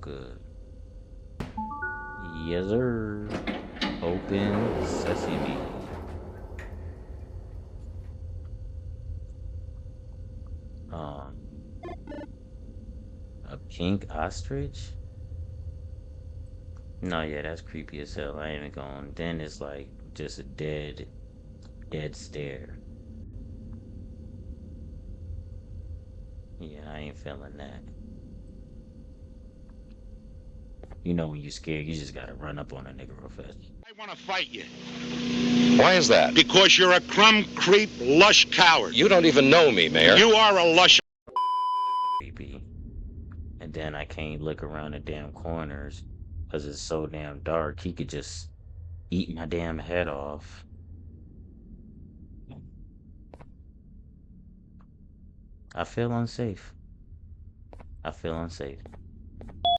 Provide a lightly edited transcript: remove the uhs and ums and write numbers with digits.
good. Yes, sir. Open sesame. Um, a pink ostrich? No, yeah, that's creepy as hell. I ain't even going. Then it's like just a dead stare. Yeah, I ain't feeling that. You know, when you scared, you just gotta run up on a nigga real fast. I want to fight you. Why is that? Because you're a crumb creep, lush coward. You don't even know me, Mayor. You are a lush. Creepy. And then I can't look around the damn corners because it's so damn dark. He could just eat my damn head off. I feel unsafe. I feel unsafe.